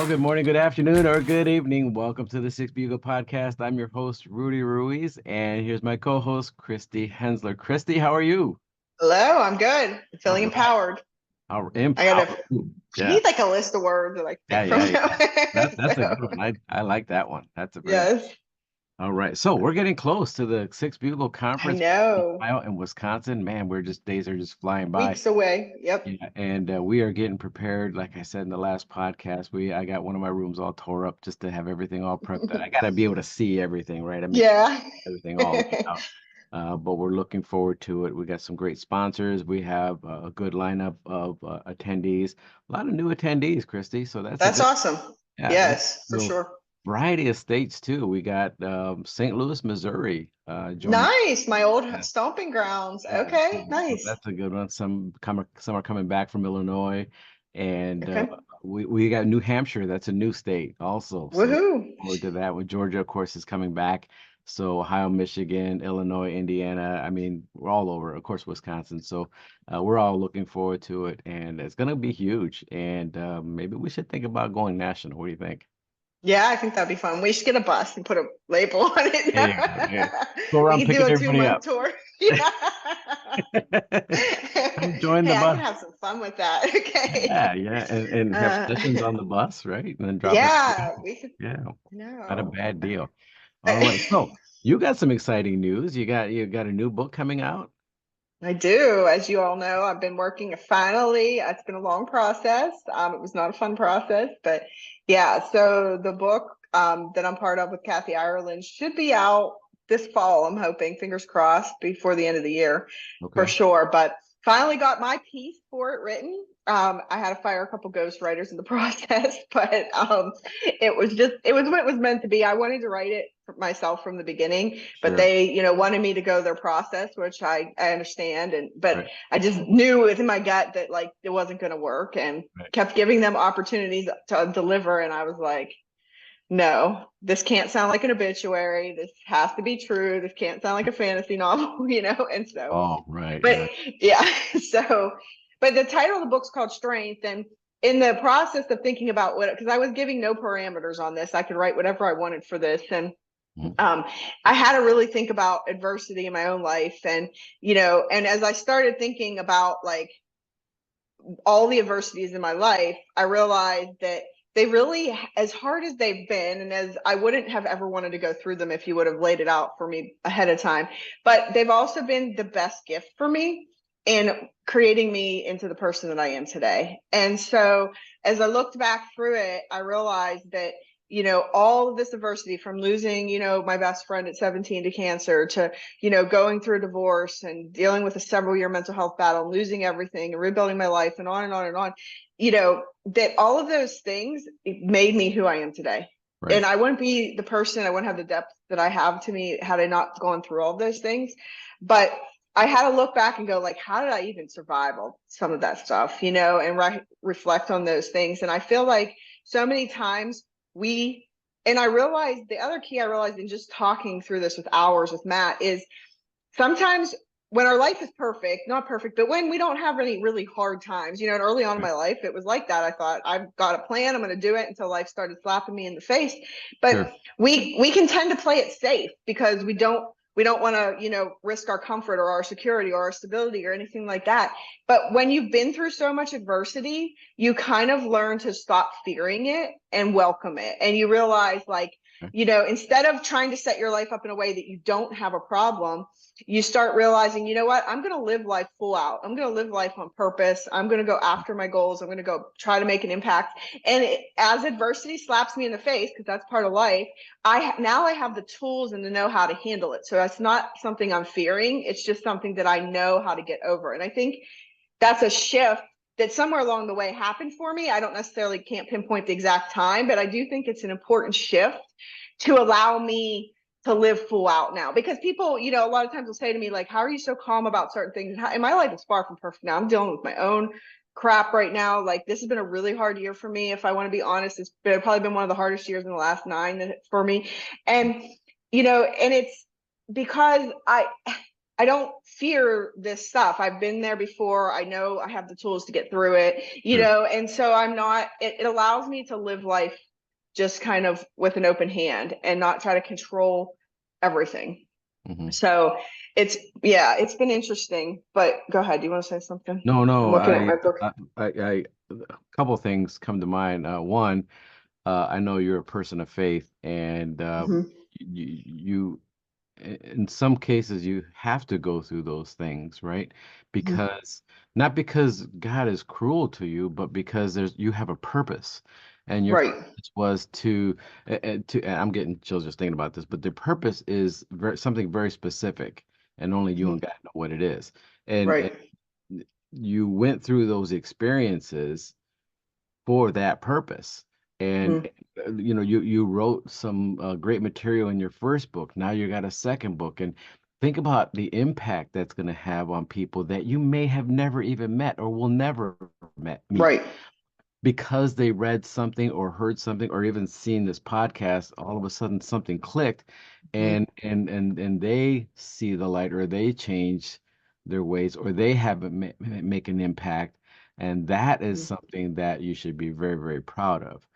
good morning, good afternoon, or good evening. Welcome to the Six Bugle Podcast. I'm your host, Rudy Ruiz, and here's my co-host, Christy Hensler. Christy, how are you? Hello, I'm good. I'm All feeling right. empowered. How I gotta empowered. Ooh, I yeah, need like a list of words that I can yeah, pick from yeah, yeah. nowhere. That's a good So one. I like that one. That's a very yes, all right. So we're getting close to the Six Bugle I Conference know. out in Wisconsin. Man, we're just days are just flying by. Weeks away. Yep. Yeah, and we are getting prepared. Like I said in the last podcast, I got one of my rooms all tore up just to have everything all prepped. I got to be able to see everything, right? I make sure Yeah. everything all laid out. But we're looking forward to it. We got some great sponsors. We have a good lineup of attendees. A lot of new attendees, Christy. So that's a That's good. awesome. Yeah, that's Yes, for a sure. variety of states too. We got St. Louis, Missouri, joining. Nice. My old Yeah, stomping grounds. yeah, Okay, so nice. that's a good one. Some are coming back from Illinois, and Okay. we got New Hampshire. That's a new state also. So looking Woohoo. forward to that. With Georgia, of course, is coming back. So Ohio, Michigan, Illinois, Indiana. I mean, we're all over. Of course, Wisconsin. So we're all looking forward to it, and it's gonna be huge. And maybe we should think about going national. What do you think? Yeah, I think that'd be fun. We should get a bus and put a label on There you go. Yeah. it. Go We around could do picking a everybody 2 month up. tour. Yeah. Come join the Hey, I can bus. have some fun with that. Okay. Yeah, yeah, and have Uh, sessions on the bus, right? And then drop everybody yeah, off. we could. Yeah, not a No. bad deal. All right, so you got some exciting news. You got a new book coming out. I do. As you all know, I've been working finally. It's been a long process. It was not a fun process, but yeah. So the book that I'm part of with Kathy Ireland should be out this fall. I'm hoping, fingers crossed, before the end of the year for Okay, sure. But finally got my piece for it written. I had to fire a couple ghostwriters in the process, but it was what it was meant to be. I wanted to write it for myself from the beginning, but sure. they, wanted me to go their process, which I understand. But Right, I just knew within my gut that like it wasn't going to work, and right. kept giving them opportunities to deliver. And I was like, no, this can't sound like an obituary. This has to be true. This can't sound like a fantasy novel, And so, Oh, right, but right. yeah, so, but the title of the book's called Strength. And in the process of thinking about what, because I was giving no parameters on this, I could write whatever I wanted for this. And Mhm. um, I had to really think about adversity in my own life. And, and as I started thinking about like all the adversities in my life, I realized that they really, as hard as they've been, and as I wouldn't have ever wanted to go through them if you would have laid it out for me ahead of time, but they've also been the best gift for me in creating me into the person that I am today. And so as I looked back through it, I realized that all of this adversity, from losing, my best friend at 17 to cancer, to, going through a divorce and dealing with a several-year mental health battle, and losing everything and rebuilding my life, and on and on and on, that all of those things made me who I am today. And Right. I wouldn't be the person, I wouldn't have the depth that I have to me had I not gone through all of those things. But I had to look back and go, like, how did I even survive all some of that stuff, and reflect on those things. And I feel like so many times we, and I realized the other key I realized in just talking through this with hours with Matt is sometimes when our life is perfect, not perfect, but when we don't have any really hard times, and early on in Right. my life, it was like that. I thought, I've got a plan, I'm going to do it, until life started slapping me in the face. But Sure. we can tend to play it safe because we don't want to, risk our comfort or our security or our stability or anything like that. But when you've been through so much adversity, you kind of learn to stop fearing it and welcome it. And you realize, like, Okay. instead of trying to set your life up in a way that you don't have a problem, you start realizing, what, I'm going to live life full out. I'm going to live life on purpose. I'm going to go after my goals. I'm going to go try to make an impact. And as adversity slaps me in the face, because that's part of life, now I have the tools and the know how to handle it. So that's not something I'm fearing. It's just something that I know how to get over. And I think that's a shift that somewhere along the way happened for me. I don't necessarily can't pinpoint the exact time, but I do think it's an important shift to allow me to live full out now. Because people, a lot of times will say to me, like, how are you so calm about certain things? And my life is far from perfect now. I'm dealing with my own crap right now. Like, this has been a really hard year for me. If I want to be honest, probably been one of the hardest years in the last 9 for me. And, and it's because I don't fear this stuff. I've been there before. I know I have the tools to get through it, Sure. and so I'm not, it allows me to live life just kind of with an open hand and not try to control everything. Hmm. So it's been interesting, but go ahead. Do you want to say something? No, I'm no, looking at my book. a couple things come to mind. One, I know you're a person of faith, and Mhm. you in some cases you have to go through those things, right? Mhm. Because not because God is cruel to you, but because you have a purpose, and your Right. purpose was and I'm getting chills just thinking about this, but the purpose is something very specific, and only you Mhm. and God know what it is. And Right. you went through those experiences for that purpose. And Mhm. you wrote some great material in your first book. Now you got a second book, and think about the impact that's going to have on people that you may have never even met or will never meet Right. because they read something or heard something or even seen this podcast. All of a sudden something clicked, Mhm. and they see the light, or they change their ways, or they have make an impact, and that is Mhm. something that you should be very, very proud of.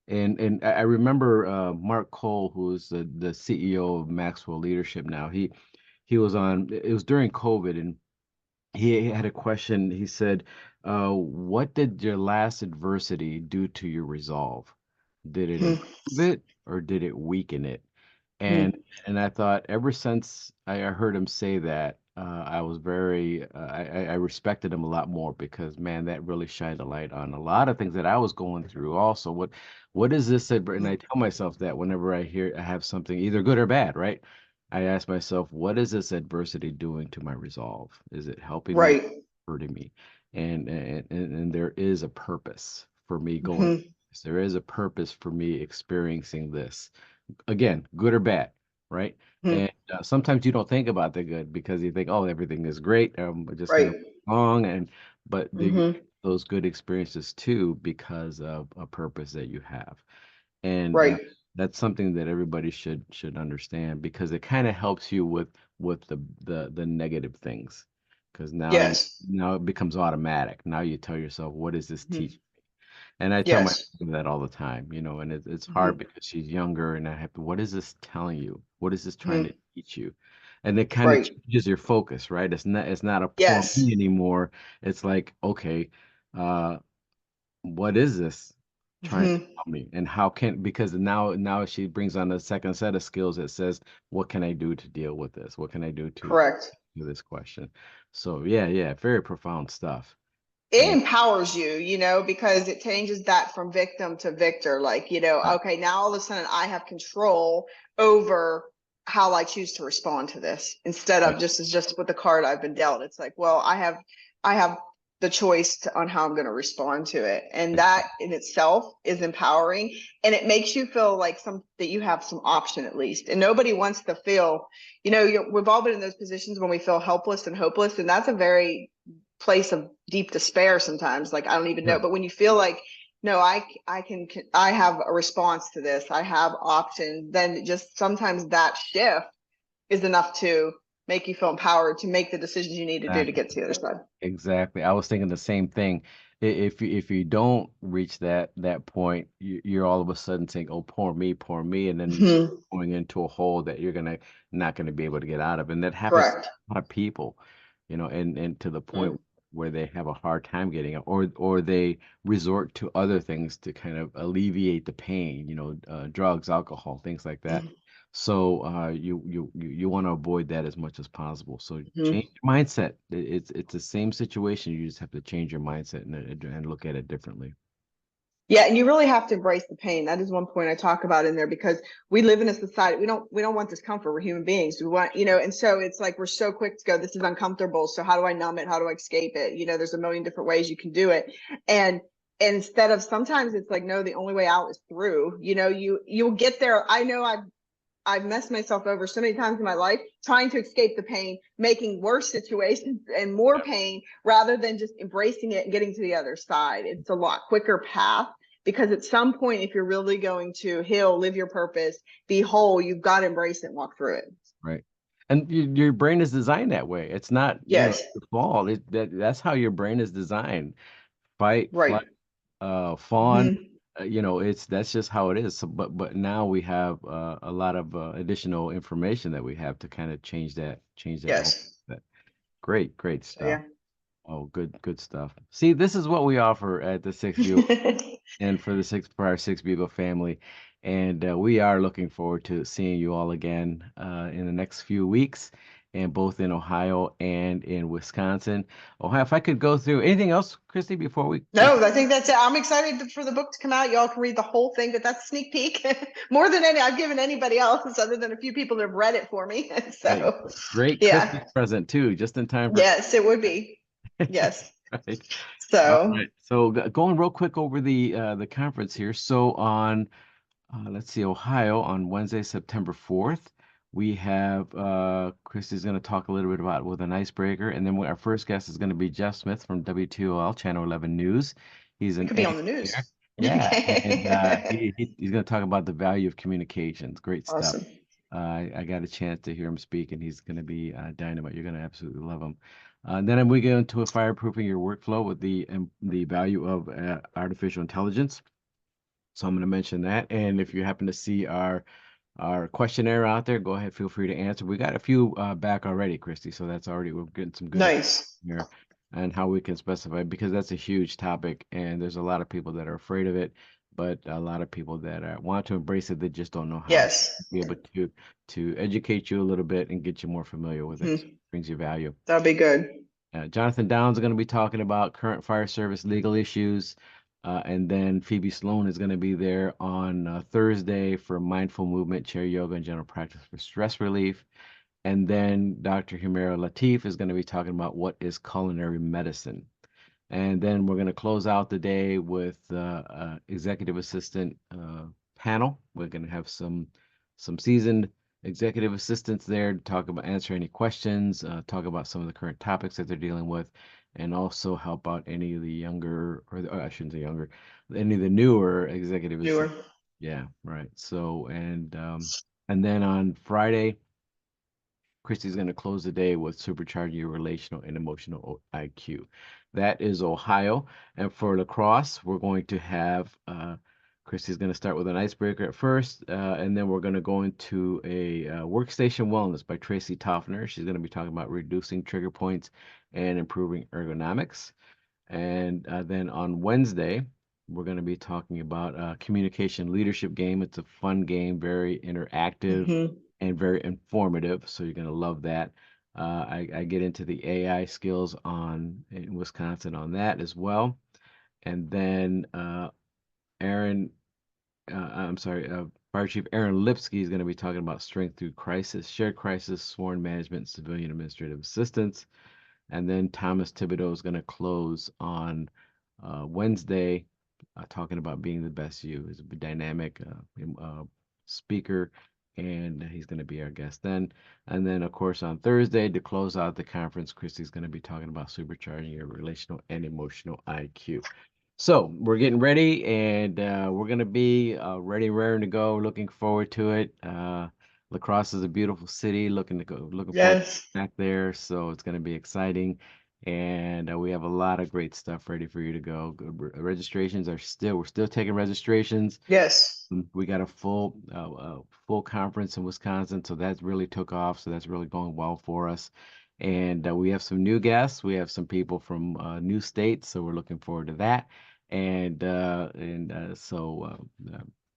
And I remember Mark Cole, who's the CEO of Maxwell Leadership now. He was on. It was during COVID, and he had a question. He said, "What did your last adversity do to your resolve? Did it Mhm. improve it or did it weaken it?" And Mhm. and I thought ever since I heard him say that, I was very I respected him a lot more, because man, that really shined a light on a lot of things that I was going through. Also, what is this? And I tell myself that whenever I have something either good or bad, right? I ask myself, what is this adversity doing to my resolve? Is it helping me, Right. hurting me? And there is a purpose for me going. Mhm. There is a purpose for me experiencing this, again, good or bad, right? Mhm. And sometimes you don't think about the good because you think, oh, everything is great. We're just gonna Right. move along, but you Mhm. get those good experiences too because of a purpose that you have, and Right. that's something that everybody should understand, because it kind of helps you with the negative things, because Yes. now it becomes automatic. Now you tell yourself, what does this Mhm. teach? And I tell my Yes. mom that all the time, and it's hard Mhm. because she's younger, and I have to, what is this telling you? What is this trying to Mhm. teach you? And it kind of Right. changes your focus, right? It's not a poor Yes. me anymore. It's like, okay, uh, what is this trying to Mhm. tell me? And how can, because now she brings on a second set of skills that says, what can I do to deal with this? What can I do to Correct. do this question? So yeah, yeah, very profound stuff. It And empowers you, because it changes that from victim to victor. Like, right, okay, now all of a sudden I have control over how I choose to respond to this instead right, of just with the card I've been dealt. It's like, well, I have the choice on how I'm going to respond to it. And that in itself is empowering, and it makes you feel like that you have some option at least. And nobody wants to feel, we've all been in those positions when we feel helpless and hopeless. And that's a very place of deep despair sometimes, like I don't even know, sure. but when you feel like, no, I have a response to this, I have options, then just sometimes that shift is enough to make you feel empowered to make the decisions you need to do to Exactly. get to the other side. Exactly. I was thinking the same thing. If you don't reach that point, you're all of a sudden saying, "Oh, poor me," and then you start Mhm. going into a hole that you're gonna not gonna be able to get out of, and that happens to Correct. a lot of people, and to the point Mhm. where they have a hard time getting out, or they resort to other things to kind of alleviate the pain, drugs, alcohol, things like that. Mhm. So you want to avoid that as much as possible. So Mhm. change your mindset. It's the same situation. You just have to change your mindset and look at it differently. Yeah, and you really have to embrace the pain. That is one point I talk about in there, because we live in a society, we don't want discomfort. We're human beings. We want, and so it's like we're so quick to go, this is uncomfortable. So how do I numb it? How do I escape it? There's a million different ways you can do it. And instead of, sometimes it's like, no, the only way out is through. You'll get there. I know I've messed myself over so many times in my life trying to escape the pain, making worse situations and more pain rather than just embracing it and getting to the other side. It's a lot quicker path, because at some point, if you're really going to heal, live your purpose, be whole, you've got to embrace it and walk through it. Right. And your brain is designed that way. It's not, Yes. the fall. That's how your brain is designed. Fight, Right. flight, fawn. Hmm. That's just how it is. So, but now we have a lot of additional information that we have to kind of change that whole. Yes. That great So stuff. yeah. Oh, good stuff. See, this is what we offer at the Six View and for our Six Beagle family. And we are looking forward to seeing you all again in the next few weeks, and both in Ohio and in Wisconsin. Ohio, if I could go through anything else, Christy, before we go. No, I think that's it. I'm excited for the book to come out. Y'all can read the whole thing, but that's a sneak peek. More than any I've given anybody else, other than a few people that have read it for me. Hey, So great yeah. Christmas present too, just in time for. Yes, it would be. Yes. Right. All So right. So going real quick over the conference here. So on let's see, Ohio on Wednesday, September 4th. We have Christy's going to talk a little bit about with an icebreaker, and then our first guest is going to be Jeff Smith from WTOL Channel 11 News. He's it an could be on anchor the there. news. Yeah, and Okay. he's going to talk about the value of communications. Great stuff. Awesome. I got a chance to hear him speak, and he's going to be dynamite. You're going to absolutely love him. Then we go into a fireproofing your workflow with the value of artificial intelligence. So I'm going to mention that. And if you happen to see our questionnaire out there, go ahead, feel free to answer. We got a few back already, Christy. So we're getting some good Nice. here and how we can specify, because that's a huge topic and there's a lot of people that are afraid of it, but a lot of people that want to embrace it, they just don't know how. Yes. Be able to educate you a little bit and get you more familiar with it. So Mhm. it brings you value. That'll be good. Jonathan Downs is going to be talking about current fire service legal issues. And then Phoebe Sloan is going to be there on Thursday for mindful movement, chair yoga, and general practice for stress relief. And then Dr. Humera Latif is going to be talking about what is culinary medicine. And then we're going to close out the day with executive assistant panel. We're going to have some seasoned executive assistants there to talk about answer any questions, talk about some of the current topics that they're dealing with, and also help out any of the younger, I shouldn't say younger, any of the newer executive Newer. assistants. Yeah, right. So and then on Friday, Christy's going to close the day with supercharging your relational and emotional IQ. That is Ohio. And for lacrosse, we're going to have Christy's going to start with an icebreaker at first, and then we're going to go into a workstation wellness by Tracy Toffner. She's going to be talking about reducing trigger points and improving ergonomics. And then on Wednesday, we're going to be talking about a communication leadership game. It's a fun game, very interactive Hmm. and very informative. So you're going to love that. I get into the AI skills in Wisconsin on that as well. And then Aaron, I'm sorry, Fire Chief Aaron Lipsky is going to be talking about strength through crisis, shared crisis, sworn management, civilian administrative assistance. And then Thomas Thibodeau is going to close on Wednesday, talking about being the best you. He's a dynamic speaker, and he's going to be our guest then. And then, of course, on Thursday, to close out the conference, Christy's going to be talking about supercharging your relational and emotional IQ. So we're getting ready, and we're going to be ready, raring to go. Looking forward to it. La Crosse is a beautiful city. Looking forward Yes. back there. So it's going to be exciting. And we have a lot of great stuff ready for you to go. Registrations we're still taking registrations. Yes. We got a full conference in Wisconsin, so that really took off. So that's really going well for us. And we have some new guests. We have some people from new states, so we're looking forward to that. And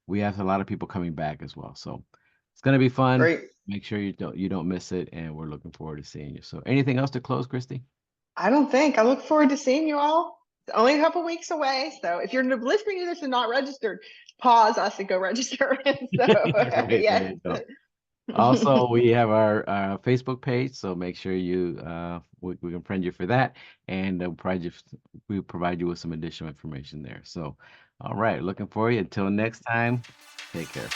we have a lot of people coming back as well. So it's going to be fun. Great. Make sure you don't miss it, and we're looking forward to seeing you. So anything else to close, Christy? I don't think. I look forward to seeing you all. It's only a couple weeks away. So if you're listening to this and not registered, pause us and go register. So Right, there yes. you go. Also, we have our Facebook page, so make sure we can friend you for that, and we provide you with some additional information there. So, all right, looking for you. Until next time, take care.